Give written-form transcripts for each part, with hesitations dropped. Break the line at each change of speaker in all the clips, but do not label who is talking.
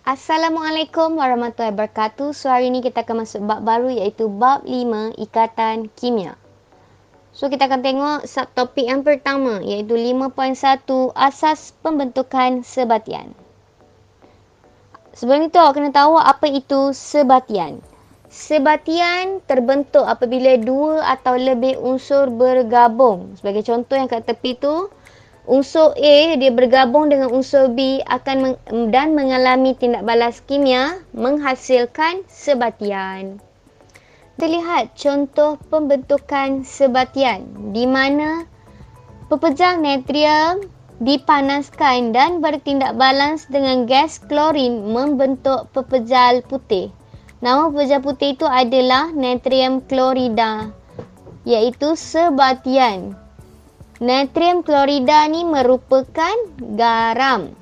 Assalamualaikum warahmatullahi wabarakatuh. So hari ni kita akan masuk bab baru iaitu bab 5 ikatan kimia. So kita akan tengok subtopik yang pertama iaitu 5.1 asas pembentukan sebatian. Sebelum itu awak kena tahu apa itu sebatian. Sebatian terbentuk apabila dua atau lebih unsur bergabung. Sebagai contoh yang kat tepi tu, unsur A dia bergabung dengan unsur B dan mengalami tindak balas kimia menghasilkan sebatian. Kita lihat contoh pembentukan sebatian di mana pepejal natrium dipanaskan dan bertindak balas dengan gas klorin membentuk pepejal putih. Nama pepejal putih itu adalah natrium klorida iaitu sebatian. Natrium klorida ni merupakan garam.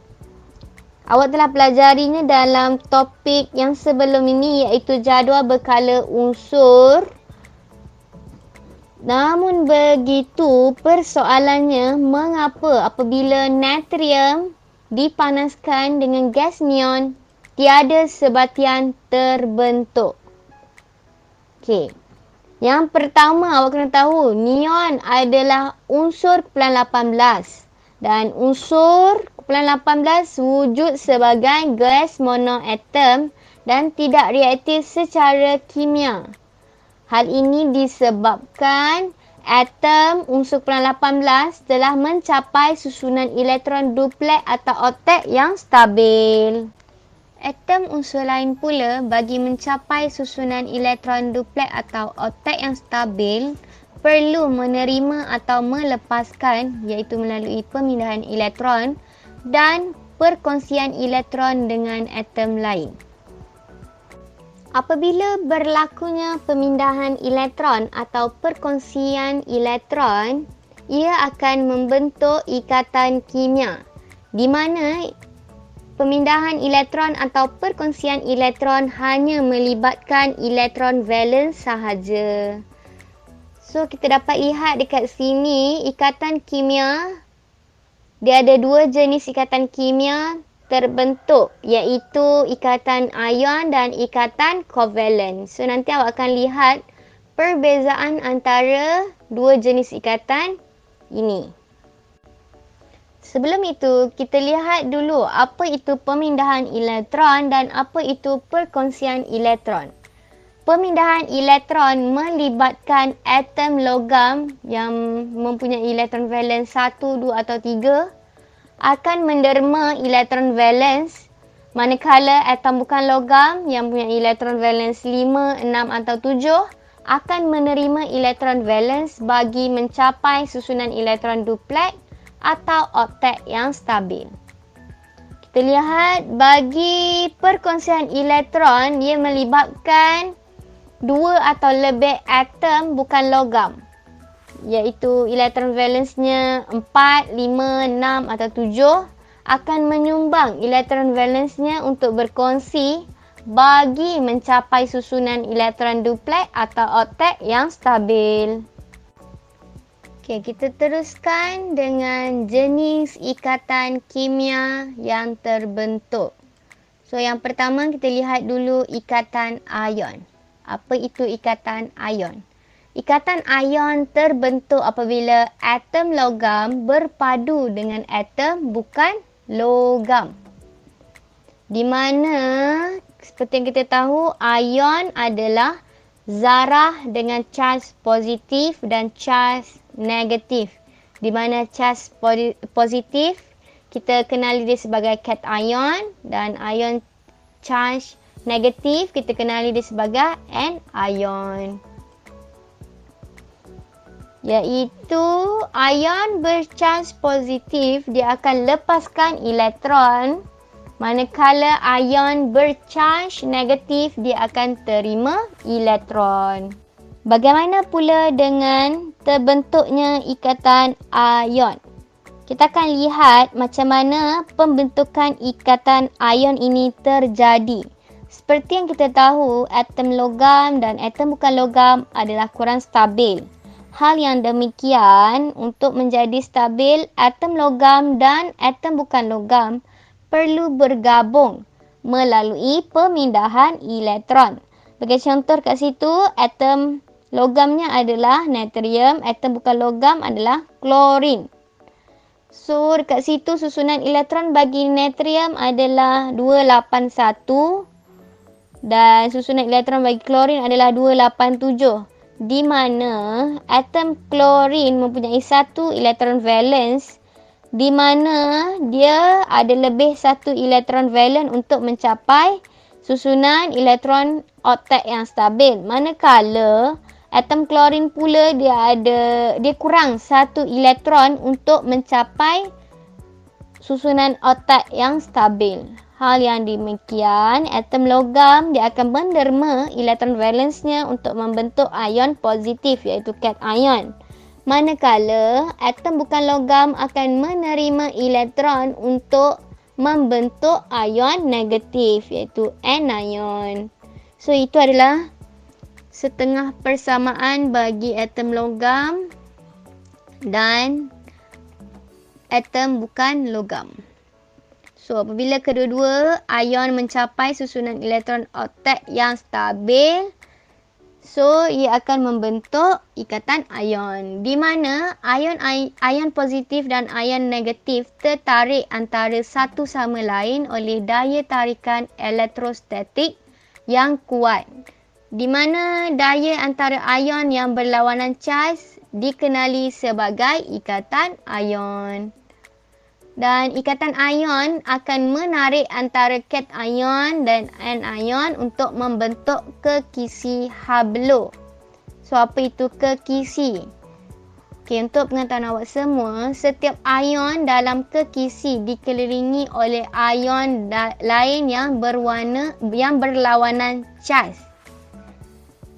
Awak telah pelajarinya dalam topik yang sebelum ini iaitu jadual berkala unsur. Namun begitu, persoalannya mengapa apabila natrium dipanaskan dengan gas neon tiada sebatian terbentuk? Okey. Yang pertama awak kena tahu, neon adalah unsur kumpulan 18 dan unsur kumpulan 18 wujud sebagai gas monoatom dan tidak reaktif secara kimia. Hal ini disebabkan atom unsur kumpulan 18 telah mencapai susunan elektron duplex atau oktet yang stabil. Atom unsur lain pula bagi mencapai susunan elektron duplex atau oktet yang stabil perlu menerima atau melepaskan iaitu melalui pemindahan elektron dan perkongsian elektron dengan atom lain. Apabila berlakunya pemindahan elektron atau perkongsian elektron, ia akan membentuk ikatan kimia di mana pemindahan elektron atau perkongsian elektron hanya melibatkan elektron valens sahaja. So kita dapat lihat dekat sini ikatan kimia, dia ada dua jenis ikatan kimia terbentuk iaitu ikatan ion dan ikatan kovalent. So nanti awak akan lihat perbezaan antara dua jenis ikatan ini. Sebelum itu, kita lihat dulu apa itu pemindahan elektron dan apa itu perkongsian elektron. Pemindahan elektron melibatkan atom logam yang mempunyai elektron valens 1, 2 atau 3 akan menderma elektron valens, manakala atom bukan logam yang mempunyai elektron valens 5, 6 atau 7 akan menerima elektron valens bagi mencapai susunan elektron duplex atau oktet yang stabil. Kita lihat bagi perkongsian elektron, ia melibatkan dua atau lebih atom bukan logam iaitu elektron valensnya 4, 5, 6 atau 7 akan menyumbang elektron valensnya untuk berkongsi bagi mencapai susunan elektron duplex atau oktet yang stabil. Okey, kita teruskan dengan jenis ikatan kimia yang terbentuk. So yang pertama kita lihat dulu ikatan ion. Apa itu ikatan ion? Ikatan ion terbentuk apabila atom logam berpadu dengan atom bukan logam. Di mana seperti yang kita tahu, ion adalah zarah dengan charge positif dan charge negatif. Di mana charge positif kita kenali dia sebagai cation dan ion charge negatif kita kenali dia sebagai anion. Iaitu ion bercharge positif dia akan lepaskan elektron, manakala ion bercharge negatif dia akan terima elektron. Bagaimana pula dengan terbentuknya ikatan ion? Kita akan lihat macam mana pembentukan ikatan ion ini terjadi. Seperti yang kita tahu, atom logam dan atom bukan logam adalah kurang stabil. Hal yang demikian, untuk menjadi stabil, atom logam dan atom bukan logam perlu bergabung melalui pemindahan elektron. Bagi contoh kat situ, atom logamnya adalah natrium, atom bukan logam adalah klorin. So, dekat situ susunan elektron bagi natrium adalah 281 dan susunan elektron bagi klorin adalah 287. Di mana atom klorin mempunyai satu elektron valence, di mana dia ada lebih satu elektron valen untuk mencapai susunan elektron oktet yang stabil. Manakala atom klorin pula dia kurang satu elektron untuk mencapai susunan oktet yang stabil. Hal yang demikian, atom logam dia akan menderma elektron valensnya untuk membentuk ion positif iaitu cation. Manakala atom bukan logam akan menerima elektron untuk membentuk ion negatif iaitu anion. So itu adalah setengah persamaan bagi atom logam dan atom bukan logam. So apabila kedua-dua ion mencapai susunan elektron oktet yang stabil, so ia akan membentuk ikatan ion di mana ion positif dan ion negatif tertarik antara satu sama lain oleh daya tarikan elektrostatik yang kuat. Di mana daya antara ion yang berlawanan charge dikenali sebagai ikatan ion. Dan ikatan ion akan menarik antara cation dan anion untuk membentuk kekisi hablo. So apa itu kekisi? Okay, untuk pengetahuan awak semua, setiap ion dalam kekisi dikelilingi oleh ion lain yang berlawanan charge.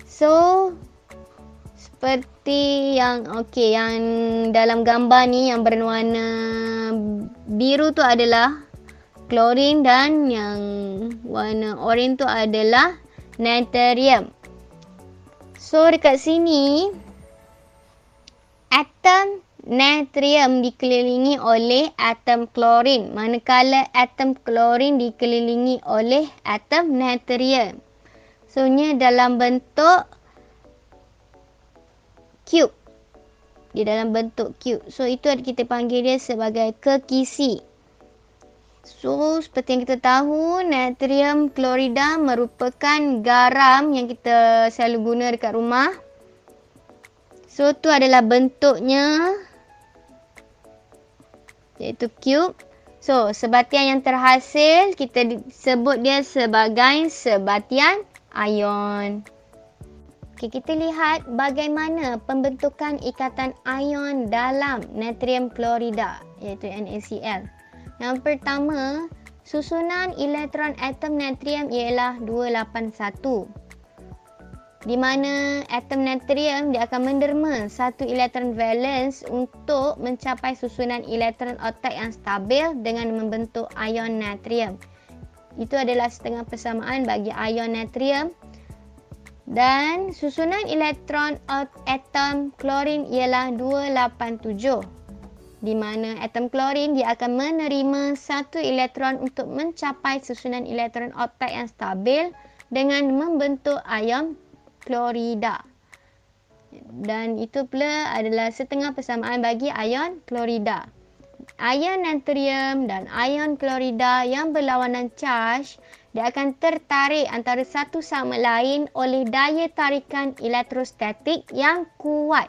So seperti yang dalam gambar ni yang berwarna biru tu adalah klorin dan yang warna oranye tu adalah natrium. So dekat sini atom natrium dikelilingi oleh atom klorin, manakala atom klorin dikelilingi oleh atom natrium. So nya dalam bentuk cube. Dia dalam bentuk cube. So itu kita panggil dia sebagai kekisi. So seperti yang kita tahu, natrium klorida merupakan garam yang kita selalu guna dekat rumah. So tu adalah bentuknya iaitu cube. So sebatian yang terhasil kita sebut dia sebagai sebatian ion. Okay, kita lihat bagaimana pembentukan ikatan ion dalam natrium klorida iaitu NaCl. Yang pertama, susunan elektron atom natrium ialah 281. Di mana atom natrium dia akan menderma satu elektron valence untuk mencapai susunan elektron oktet yang stabil dengan membentuk ion natrium. Itu adalah setengah persamaan bagi ion natrium. Dan susunan elektron atom klorin ialah 287. Di mana atom klorin dia akan menerima satu elektron untuk mencapai susunan elektron oktet yang stabil dengan membentuk ion klorida. Dan itu pula adalah setengah persamaan bagi ion klorida. Ion natrium dan ion klorida yang berlawanan charge, dia akan tertarik antara satu sama lain oleh daya tarikan elektrostatik yang kuat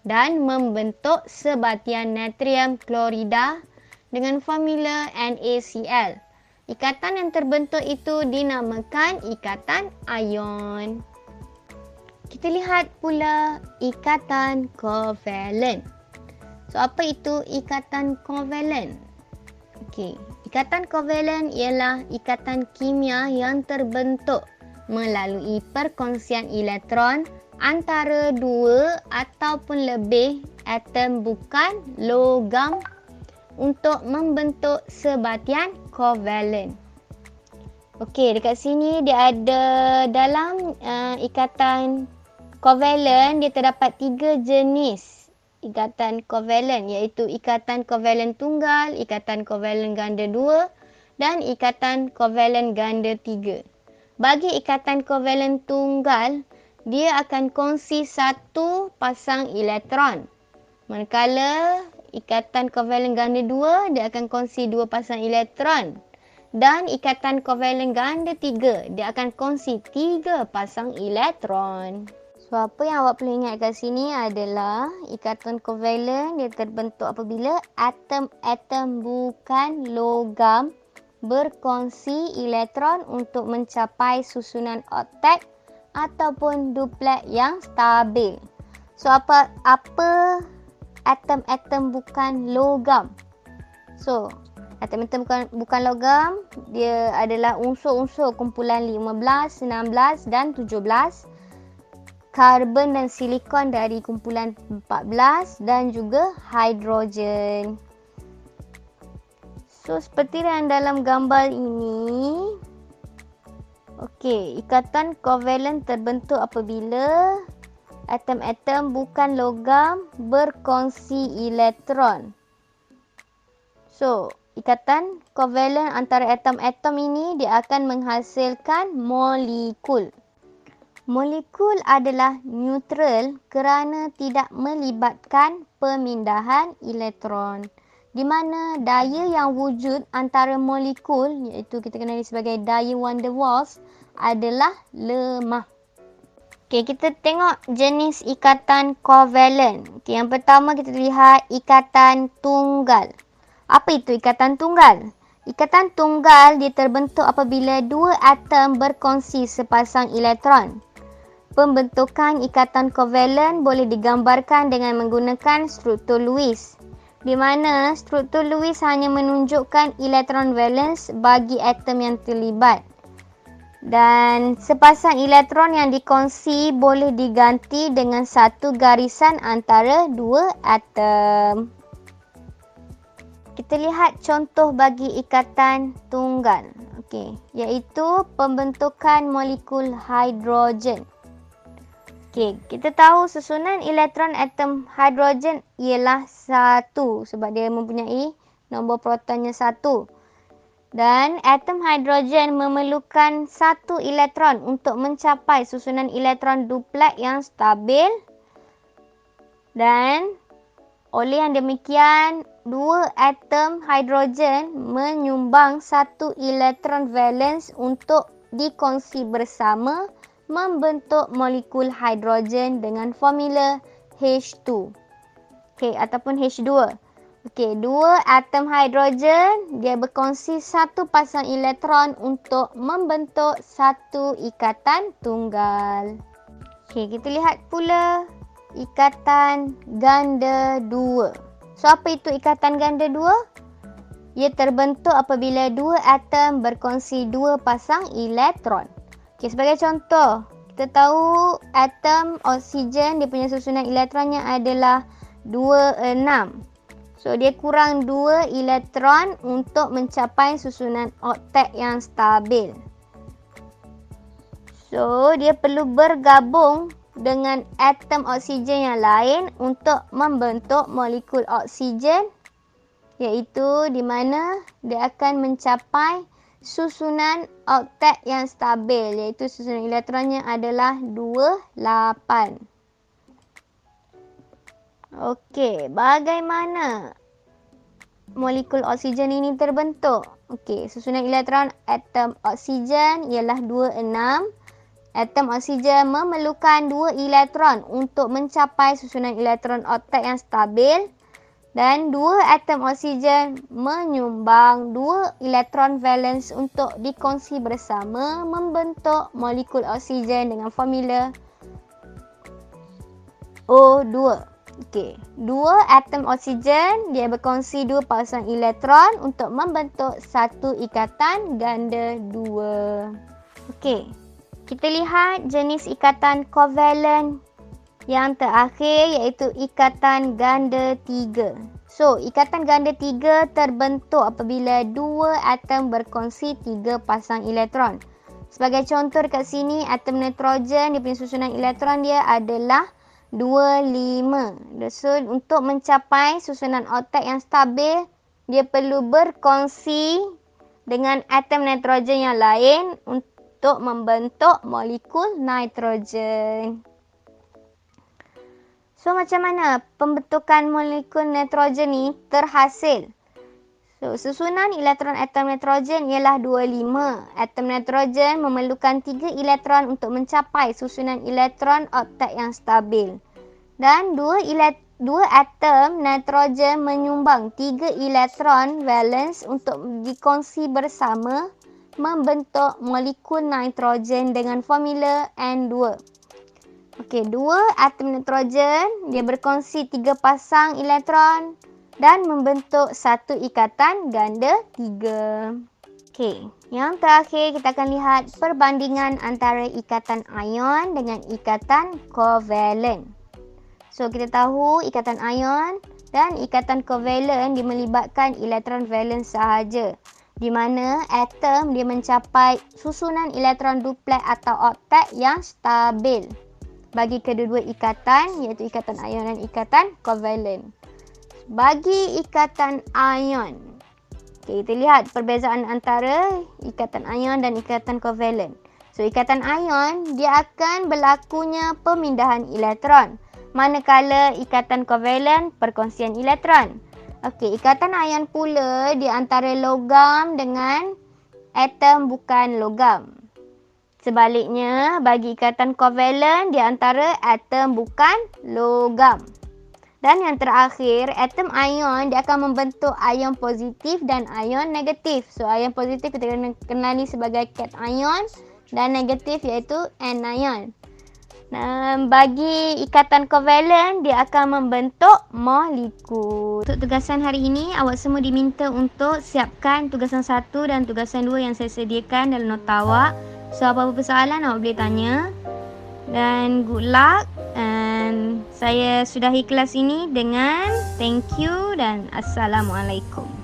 dan membentuk sebatian natrium klorida dengan formula NaCl. Ikatan yang terbentuk itu dinamakan ikatan ion. Kita lihat pula ikatan kovalen. So, apa itu ikatan kovalen? Okey, ikatan kovalen ialah ikatan kimia yang terbentuk melalui perkongsian elektron antara dua ataupun lebih atom bukan logam untuk membentuk sebatian kovalen. Okey, dekat sini dia ada dalam ikatan kovalen dia terdapat 3 jenis ikatan kovalen, iaitu ikatan kovalen tunggal, ikatan kovalen ganda 2 dan ikatan kovalen ganda 3. Bagi ikatan kovalen tunggal, dia akan kongsi satu pasang elektron. Manakala ikatan kovalen ganda 2, dia akan kongsi dua pasang elektron. Dan ikatan kovalen ganda 3, dia akan kongsi 3 pasang elektron. So, apa yang awak perlu ingat kat sini adalah ikatan kovalen dia terbentuk apabila atom-atom bukan logam berkongsi elektron untuk mencapai susunan oktet ataupun duplet yang stabil. So, apa atom-atom bukan logam? So, atom-atom bukan logam, dia adalah unsur-unsur kumpulan 15, 16 dan 17. Karbon dan silikon dari kumpulan 14 dan juga hidrogen. So, seperti yang dalam gambar ini. Okey, ikatan kovalen terbentuk apabila atom-atom bukan logam berkongsi elektron. So, ikatan kovalen antara atom-atom ini dia akan menghasilkan molekul. Molekul adalah neutral kerana tidak melibatkan pemindahan elektron. Di mana daya yang wujud antara molekul, iaitu kita kenali sebagai daya van der Waals, adalah lemah. Okey, kita tengok jenis ikatan kovalen. Okey, yang pertama kita lihat ikatan tunggal. Apa itu ikatan tunggal? Ikatan tunggal dia terbentuk apabila dua atom berkongsi sepasang elektron. Pembentukan ikatan kovalen boleh digambarkan dengan menggunakan struktur Lewis, di mana struktur Lewis hanya menunjukkan elektron valence bagi atom yang terlibat. Dan sepasang elektron yang dikongsi boleh diganti dengan satu garisan antara dua atom. Kita lihat contoh bagi ikatan tunggal. Okey, iaitu pembentukan molekul hidrogen. Okey, kita tahu susunan elektron atom hidrogen ialah 1 sebab dia mempunyai nombor protonnya 1. Dan atom hidrogen memerlukan 1 elektron untuk mencapai susunan elektron duplet yang stabil. Dan oleh yang demikian, dua atom hidrogen menyumbang 1 elektron valence untuk dikongsi bersama membentuk molekul hidrogen dengan formula H2. Okey, ataupun H2. Okey, dua atom hidrogen dia berkongsi satu pasang elektron untuk membentuk satu ikatan tunggal. Okey, kita lihat pula ikatan ganda 2. So, apa itu ikatan ganda 2? Ia terbentuk apabila dua atom berkongsi dua pasang elektron. Okay, sebagai contoh, kita tahu atom oksigen dia punya susunan elektronnya adalah 26. So, dia kurang 2 elektron untuk mencapai susunan oktet yang stabil. So, dia perlu bergabung dengan atom oksigen yang lain untuk membentuk molekul oksigen, iaitu di mana dia akan mencapai susunan oktet yang stabil, iaitu susunan elektronnya adalah 28. Okey, bagaimana molekul oksigen ini terbentuk? Okey, susunan elektron atom oksigen ialah 26. Atom oksigen memerlukan 2 elektron untuk mencapai susunan elektron oktet yang stabil. Dan dua atom oksigen menyumbang 2 elektron valence untuk dikongsi bersama membentuk molekul oksigen dengan formula O2. Okey, dua atom oksigen dia berkongsi 2 pasang elektron untuk membentuk satu ikatan ganda 2. Okey, kita lihat jenis ikatan kovalen yang terakhir iaitu ikatan ganda 3. So, ikatan ganda 3 terbentuk apabila dua atom berkongsi 3 pasang elektron. Sebagai contoh dekat sini, atom nitrogen dia punya susunan elektron dia adalah 25. So, untuk mencapai susunan oktet yang stabil, dia perlu berkongsi dengan atom nitrogen yang lain untuk membentuk molekul nitrogen. So, macam mana pembentukan molekul nitrogen ni terhasil? So, susunan elektron atom nitrogen ialah 25. Atom nitrogen memerlukan 3 elektron untuk mencapai susunan elektron oktet yang stabil. Dan dua atom nitrogen menyumbang 3 elektron valens untuk dikongsi bersama membentuk molekul nitrogen dengan formula N2. Okey, 2 atom nitrogen dia berkongsi 3 pasang elektron dan membentuk satu ikatan ganda 3. Okey, yang terakhir kita akan lihat perbandingan antara ikatan ion dengan ikatan kovalen. So, kita tahu ikatan ion dan ikatan kovalen dia melibatkan elektron valens sahaja, di mana atom dia mencapai susunan elektron duplet atau oktet yang stabil bagi kedua-dua ikatan, iaitu ikatan ion dan ikatan kovalen. Bagi ikatan ion, okay, kita lihat perbezaan antara ikatan ion dan ikatan kovalen. So, ikatan ion dia akan berlakunya pemindahan elektron, manakala ikatan kovalen perkongsian elektron. Okey, ikatan ion pula di antara logam dengan atom bukan logam. Sebaliknya, bagi ikatan kovalen di antara atom bukan logam. Dan yang terakhir, atom ion dia akan membentuk ion positif dan ion negatif. So, ion positif kita kenali sebagai cation dan negatif iaitu anion. Bagi ikatan kovalen, dia akan membentuk molekul. Untuk tugasan hari ini, awak semua diminta untuk siapkan tugasan 1 dan tugasan 2 yang saya sediakan dalam nota awak. So, apa-apa persoalan awak boleh tanya. Dan good luck. Dan saya sudahi kelas ini dengan thank you dan assalamualaikum.